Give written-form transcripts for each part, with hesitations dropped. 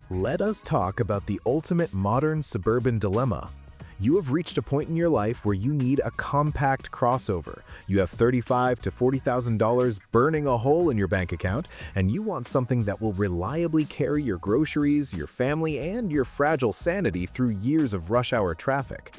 Let us talk about the ultimate modern suburban dilemma. You have reached a point in your life where you need a compact crossover. You have $35,000 to $40,000 burning a hole in your bank account, and you want something that will reliably carry your groceries, your family, and your fragile sanity through years of rush hour traffic.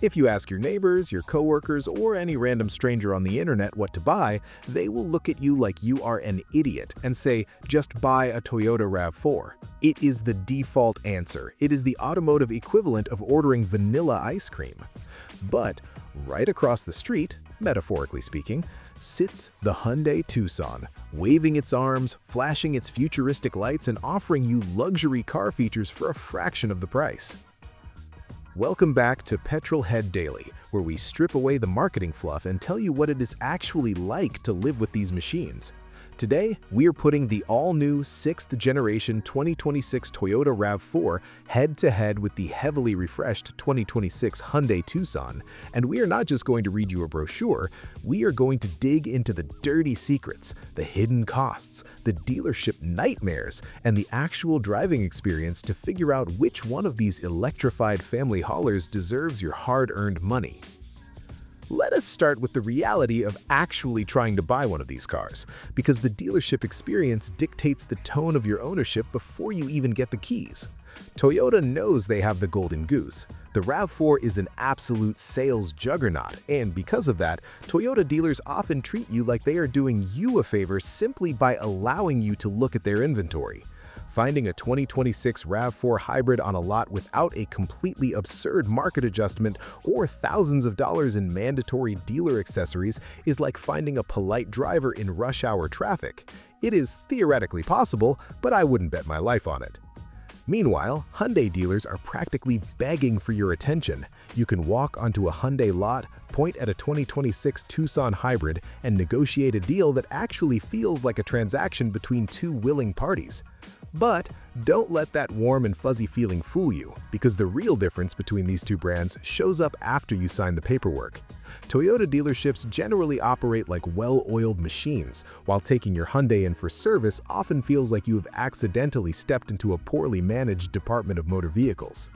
If you ask your neighbors, your coworkers, or any random stranger on the internet what to buy, they will look at you like you are an idiot and say, just buy a Toyota RAV4. It is the default answer. It is the automotive equivalent of ordering vanilla ice cream. But right across the street, metaphorically speaking, sits the Hyundai Tucson, waving its arms, flashing its futuristic lights, and offering you luxury car features for a fraction of the price. Welcome back to Petrol Head Daily, where we strip away the marketing fluff and tell you what it is actually like to live with these machines. Today, we are putting the all-new 6th generation 2026 Toyota RAV4 head-to-head with the heavily refreshed 2026 Hyundai Tucson, and we are not just going to read you a brochure, we are going to dig into the dirty secrets, the hidden costs, the dealership nightmares, and the actual driving experience to figure out which one of these electrified family haulers deserves your hard-earned money. Let us start with the reality of actually trying to buy one of these cars, because the dealership experience dictates the tone of your ownership before you even get the keys. Toyota knows they have the golden goose. The RAV4 is an absolute sales juggernaut, and because of that, Toyota dealers often treat you like they are doing you a favor simply by allowing you to look at their inventory. Finding a 2026 RAV4 hybrid on a lot without a completely absurd market adjustment or thousands of dollars in mandatory dealer accessories is like finding a polite driver in rush hour traffic. It is theoretically possible, but I wouldn't bet my life on it. Meanwhile, Hyundai dealers are practically begging for your attention. You can walk onto a Hyundai lot, point at a 2026 Tucson hybrid, and negotiate a deal that actually feels like a transaction between two willing parties. But don't let that warm and fuzzy feeling fool you, because the real difference between these two brands shows up after you sign the paperwork. Toyota dealerships generally operate like well-oiled machines, while taking your Hyundai in for service often feels like you have accidentally stepped into a poorly managed Department of Motor Vehicles.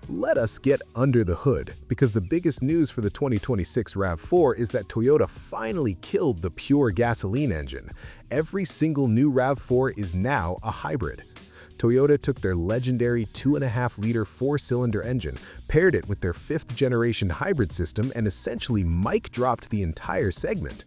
Let us get under the hood, because the biggest news for the 2026 RAV4 is that Toyota finally killed the pure gasoline engine. Every single new RAV4 is now a hybrid. Toyota took their legendary 2.5-liter four-cylinder engine, paired it with their 5th-generation hybrid system, and essentially mic-dropped the entire segment.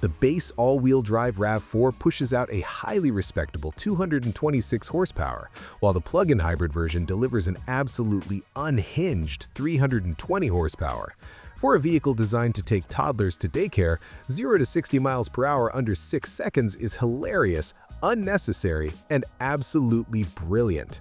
The base all-wheel drive RAV4 pushes out a highly respectable 226 horsepower, while the plug-in hybrid version delivers an absolutely unhinged 320 horsepower. For a vehicle designed to take toddlers to daycare, 0 to 60 miles per hour under 6 seconds is hilarious, unnecessary, and absolutely brilliant.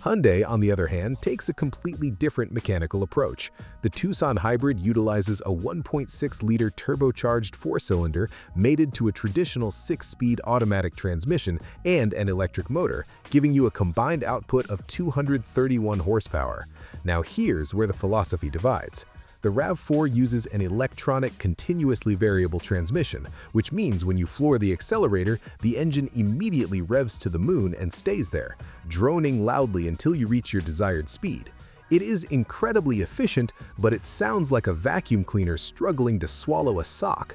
Hyundai, on the other hand, takes a completely different mechanical approach. The Tucson hybrid utilizes a 1.6-liter turbocharged four-cylinder mated to a traditional 6-speed automatic transmission and an electric motor, giving you a combined output of 231 horsepower. Now here's where the philosophy divides. The RAV4 uses an electronic continuously variable transmission, which means when you floor the accelerator, the engine immediately revs to the moon and stays there, droning loudly until you reach your desired speed. It is incredibly efficient, but it sounds like a vacuum cleaner struggling to swallow a sock.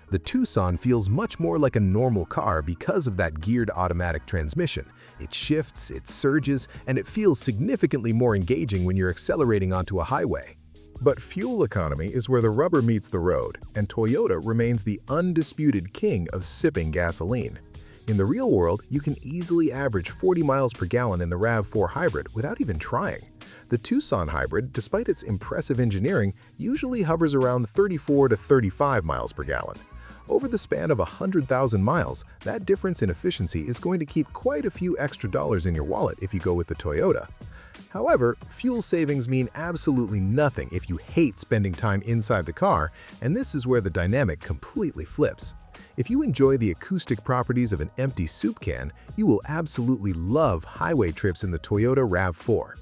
The Tucson feels much more like a normal car because of that geared automatic transmission. It shifts, it surges, and it feels significantly more engaging when you're accelerating onto a highway. But fuel economy is where the rubber meets the road, and Toyota remains the undisputed king of sipping gasoline. In the real world, you can easily average 40 miles per gallon in the RAV4 hybrid without even trying. The Tucson hybrid, despite its impressive engineering, usually hovers around 34 to 35 miles per gallon. Over the span of 100,000 miles, that difference in efficiency is going to keep quite a few extra dollars in your wallet if you go with the Toyota. However, fuel savings mean absolutely nothing if you hate spending time inside the car, and this is where the dynamic completely flips. If you enjoy the acoustic properties of an empty soup can, you will absolutely love highway trips in the Toyota RAV4.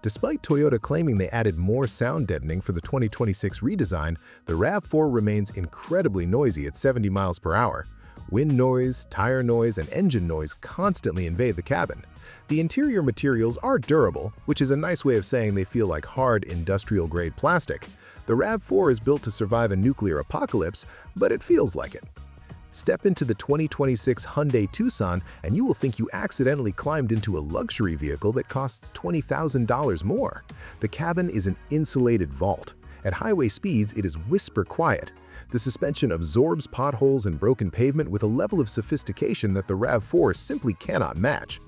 Despite Toyota claiming they added more sound deadening for the 2026 redesign, the RAV4 remains incredibly noisy at 70 miles per hour. Wind noise, tire noise, and engine noise constantly invade the cabin. The interior materials are durable, which is a nice way of saying they feel like hard industrial-grade plastic. The RAV4 is built to survive a nuclear apocalypse, but it feels like it. Step into the 2026 Hyundai Tucson and you will think you accidentally climbed into a luxury vehicle that costs $20,000 more. The cabin is an insulated vault. At highway speeds, it is whisper quiet. The suspension absorbs potholes and broken pavement with a level of sophistication that the RAV4 simply cannot match.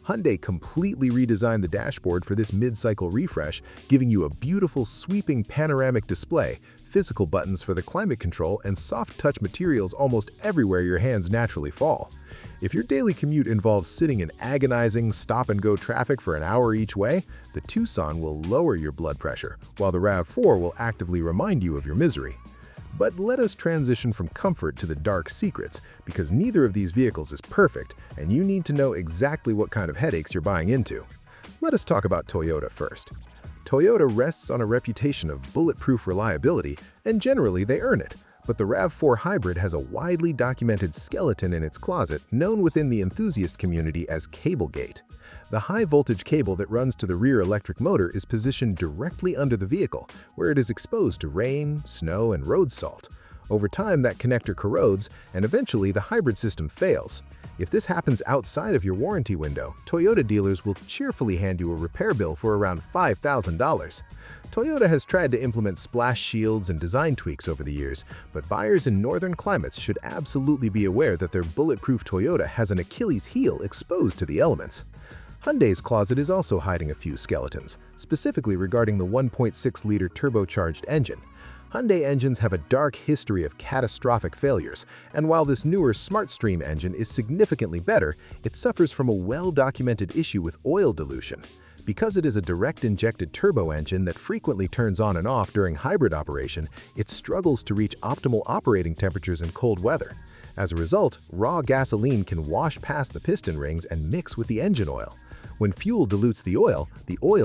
Hyundai completely redesigned the dashboard for this mid-cycle refresh, giving you a beautiful sweeping panoramic display, physical buttons for the climate control, and soft-touch materials almost everywhere your hands naturally fall. If your daily commute involves sitting in agonizing stop-and-go traffic for an hour each way, the Tucson will lower your blood pressure, while the RAV4 will actively remind you of your misery. But let us transition from comfort to the dark secrets, because neither of these vehicles is perfect, and you need to know exactly what kind of headaches you're buying into. Let us talk about Toyota first. Toyota rests on a reputation of bulletproof reliability, and generally they earn it. But the RAV4 Hybrid has a widely documented skeleton in its closet known within the enthusiast community as Cablegate. The high-voltage cable that runs to the rear electric motor is positioned directly under the vehicle, where it is exposed to rain, snow, and road salt. Over time, that connector corrodes, and eventually the hybrid system fails. If this happens outside of your warranty window, Toyota dealers will cheerfully hand you a repair bill for around $5,000. Toyota has tried to implement splash shields and design tweaks over the years, but buyers in northern climates should absolutely be aware that their bulletproof Toyota has an Achilles heel exposed to the elements. Hyundai's closet is also hiding a few skeletons, specifically regarding the 1.6-liter turbocharged engine. Hyundai engines have a dark history of catastrophic failures, and while this newer SmartStream engine is significantly better, it suffers from a well-documented issue with oil dilution. Because it is a direct-injected turbo engine that frequently turns on and off during hybrid operation, it struggles to reach optimal operating temperatures in cold weather. As a result, raw gasoline can wash past the piston rings and mix with the engine oil. When fuel dilutes the oil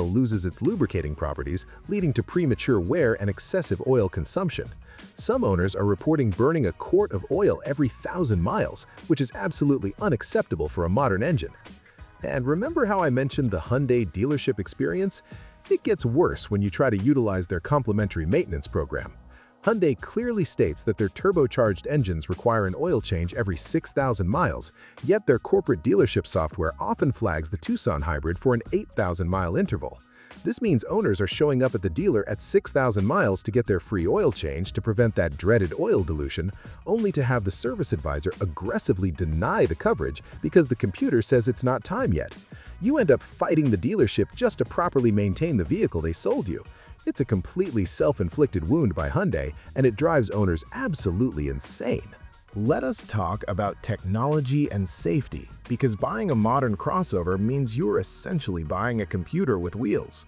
loses its lubricating properties, leading to premature wear and excessive oil consumption. Some owners are reporting burning a quart of oil every 1,000 miles, which is absolutely unacceptable for a modern engine. And remember how I mentioned the Hyundai dealership experience? It gets worse when you try to utilize their complimentary maintenance program. Hyundai clearly states that their turbocharged engines require an oil change every 6,000 miles, yet their corporate dealership software often flags the Tucson Hybrid for an 8,000-mile interval. This means owners are showing up at the dealer at 6,000 miles to get their free oil change to prevent that dreaded oil dilution, only to have the service advisor aggressively deny the coverage because the computer says it's not time yet. You end up fighting the dealership just to properly maintain the vehicle they sold you. It's a completely self-inflicted wound by Hyundai, and it drives owners absolutely insane. Let us talk about technology and safety, because buying a modern crossover means you're essentially buying a computer with wheels.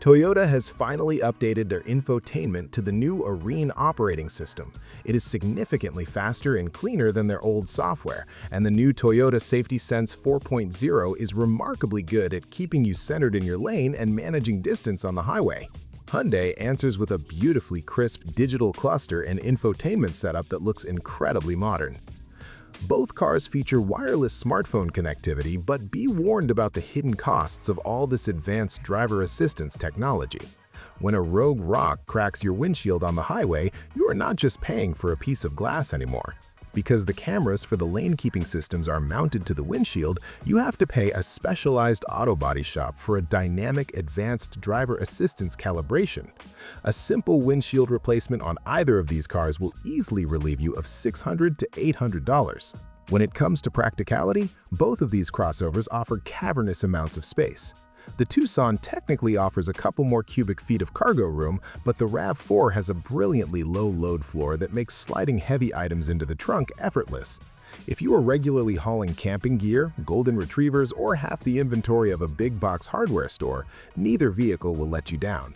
Toyota has finally updated their infotainment to the new Arene operating system. It is significantly faster and cleaner than their old software, and the new Toyota Safety Sense 4.0 is remarkably good at keeping you centered in your lane and managing distance on the highway. Hyundai answers with a beautifully crisp digital cluster and infotainment setup that looks incredibly modern. Both cars feature wireless smartphone connectivity, but be warned about the hidden costs of all this advanced driver assistance technology. When a rogue rock cracks your windshield on the highway, you are not just paying for a piece of glass anymore. Because the cameras for the lane-keeping systems are mounted to the windshield, you have to pay a specialized auto body shop for a dynamic advanced driver assistance calibration. A simple windshield replacement on either of these cars will easily relieve you of $600 to $800. When it comes to practicality, both of these crossovers offer cavernous amounts of space. The Tucson technically offers a couple more cubic feet of cargo room, but the RAV4 has a brilliantly low load floor that makes sliding heavy items into the trunk effortless. If you are regularly hauling camping gear, golden retrievers, or half the inventory of a big box hardware store, neither vehicle will let you down.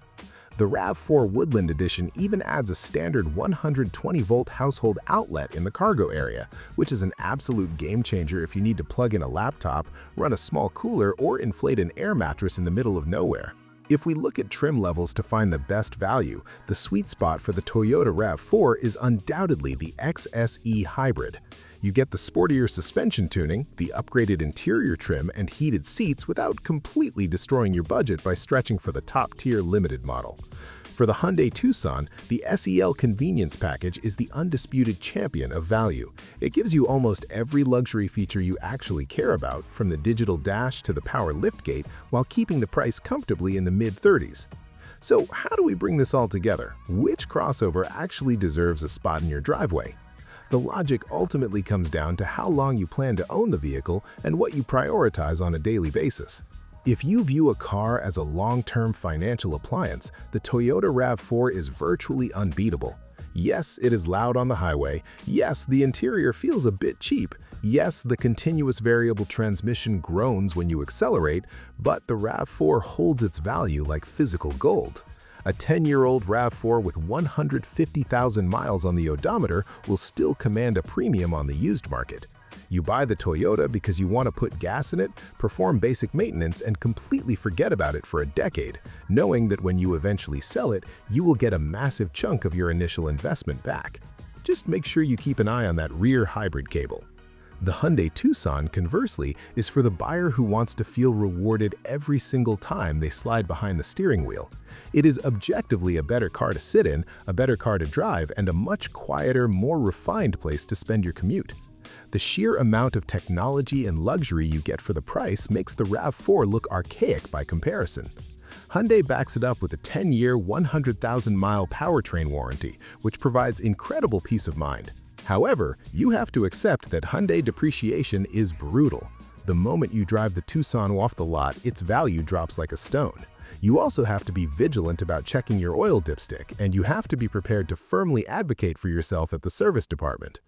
The RAV4 Woodland Edition even adds a standard 120-volt household outlet in the cargo area, which is an absolute game-changer if you need to plug in a laptop, run a small cooler, or inflate an air mattress in the middle of nowhere. If we look at trim levels to find the best value, the sweet spot for the Toyota RAV4 is undoubtedly the XSE Hybrid. You get the sportier suspension tuning, the upgraded interior trim, and heated seats without completely destroying your budget by stretching for the top-tier limited model. For the Hyundai Tucson, the SEL convenience package is the undisputed champion of value. It gives you almost every luxury feature you actually care about, from the digital dash to the power liftgate, while keeping the price comfortably in the mid-30s. So how do we bring this all together? Which crossover actually deserves a spot in your driveway? The logic ultimately comes down to how long you plan to own the vehicle and what you prioritize on a daily basis. If you view a car as a long-term financial appliance, the Toyota RAV4 is virtually unbeatable. Yes, it is loud on the highway. Yes, the interior feels a bit cheap. Yes, the continuous variable transmission groans when you accelerate, but the RAV4 holds its value like physical gold. A 10-year-old RAV4 with 150,000 miles on the odometer will still command a premium on the used market. You buy the Toyota because you want to put gas in it, perform basic maintenance, and completely forget about it for a decade, knowing that when you eventually sell it, you will get a massive chunk of your initial investment back. Just make sure you keep an eye on that rear hybrid cable. The Hyundai Tucson, conversely, is for the buyer who wants to feel rewarded every single time they slide behind the steering wheel. It is objectively a better car to sit in, a better car to drive, and a much quieter, more refined place to spend your commute. The sheer amount of technology and luxury you get for the price makes the RAV4 look archaic by comparison. Hyundai backs it up with a 10-year, 100,000-mile powertrain warranty, which provides incredible peace of mind. However, you have to accept that Hyundai depreciation is brutal. The moment you drive the Tucson off the lot, its value drops like a stone. You also have to be vigilant about checking your oil dipstick, and you have to be prepared to firmly advocate for yourself at the service department.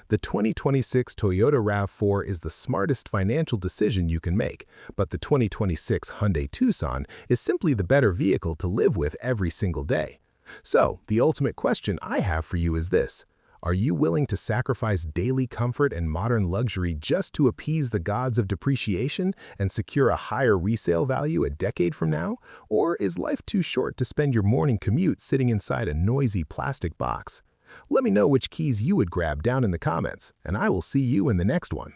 The 2026 Toyota RAV4 is the smartest financial decision you can make, but the 2026 Hyundai Tucson is simply the better vehicle to live with every single day. So, the ultimate question I have for you is this: are you willing to sacrifice daily comfort and modern luxury just to appease the gods of depreciation and secure a higher resale value a decade from now? Or is life too short to spend your morning commute sitting inside a noisy plastic box? Let me know which keys you would grab down in the comments, and I will see you in the next one.